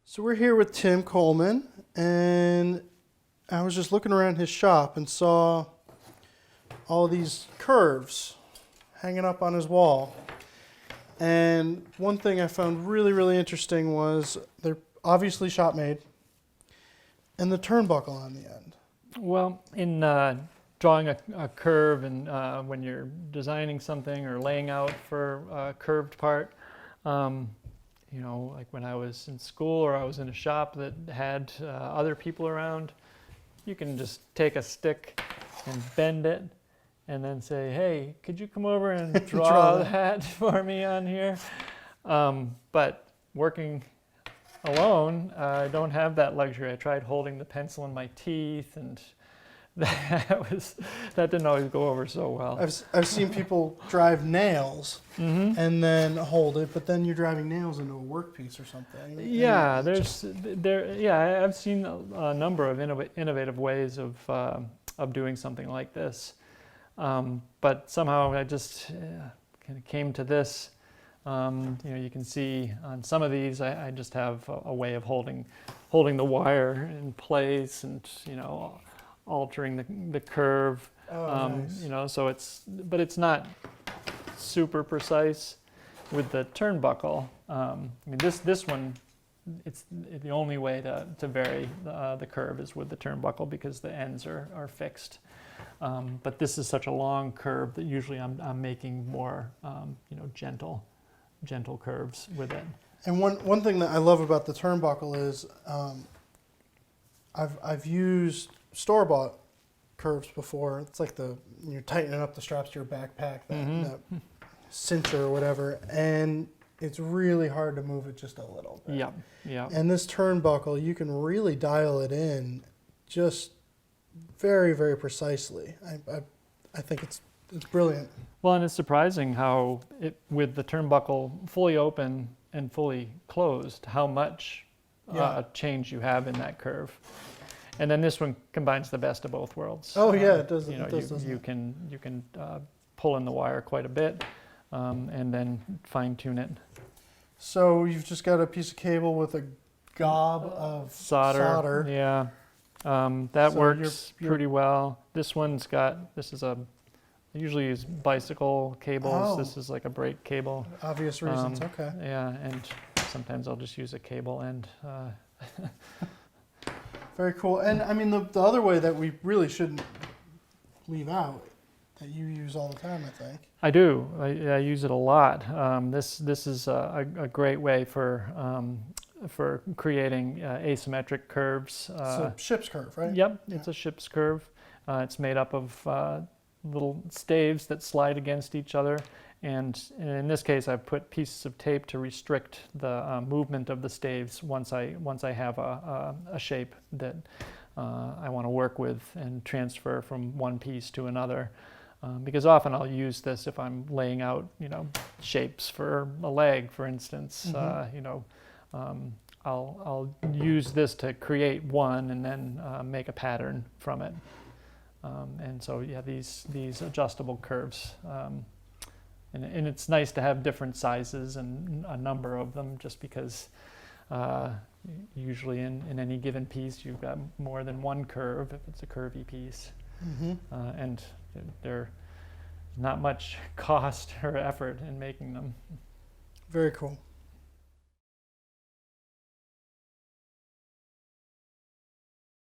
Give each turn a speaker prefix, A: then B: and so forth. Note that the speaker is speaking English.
A: So we're here with Tim Coleman, and I was just looking around his shop and saw all these curves hanging up on his wall. And one thing I found really, really interesting was they're obviously Shopmade, and the turnbuckle on the end.
B: Well, in drawing a curve and when you're designing something or laying out for a curved part, you know, like when I was in school or I was in a shop that had other people around, you can just take a stick and bend it and then say, hey, could you come over and draw that for me on here? But working alone, I don't have that luxury. I tried holding the pencil in my teeth, and that didn't always go over so well.
A: I've seen people drive nails and then hold it, but then you're driving nails into a workpiece or something.
B: Yeah, I've seen a number of innovative ways of doing something like this, but somehow I just kind of came to this. You know, you can see on some of these, I just have a way of holding the wire in place, and you know, altering the curve.
A: Nice.
B: You know, so but it's not super precise with the turnbuckle. I mean, this one, it's the only way to vary the curve is with the turnbuckle because the ends are fixed. But this is such a long curve that usually I'm making more you know, gentle curves with it.
A: And one thing that I love about the turnbuckle is I've used store-bought curves before. It's like you're tightening up the straps to your backpack, that cincher or whatever, and it's really hard to move it just a little bit.
B: Yeah.
A: And this turnbuckle, you can really dial it in just very, very precisely. I think it's brilliant.
B: Well, and it's surprising how with the turnbuckle fully open and fully closed, how much change you have in that curve. And then this one combines the best of both worlds.
A: Oh yeah, it does.
B: You know,
A: doesn't
B: you
A: it?
B: can pull in the wire quite a bit, and then fine tune it.
A: So you've just got a piece of cable with a gob of solder.
B: Yeah, that
A: So
B: works
A: you're
B: pretty well. This is I usually use bicycle cables.
A: Oh.
B: This is like a brake cable.
A: Obvious reasons. Okay.
B: Yeah, and sometimes I'll just use a cable end.
A: Very cool. And I mean, the other way that we really shouldn't leave out, that you use all the time, I think.
B: I do. I use it a lot. This is a great way for creating asymmetric curves.
A: It's a ship's curve, right?
B: Yep, it's a ship's curve. It's made up of little staves that slide against each other. And in this case, I've put pieces of tape to restrict the movement of the staves once I have a shape that I want to work with and transfer from one piece to another. Because often I'll use this if I'm laying out, you know, shapes for a leg, for instance. You know, I'll use this to create one and then make a pattern from it. And so yeah, these adjustable curves. And it's nice to have different sizes and a number of them, just because usually in any given piece you've got more than one curve if it's a curvy piece. And there's not much cost or effort in making them.
A: Very cool.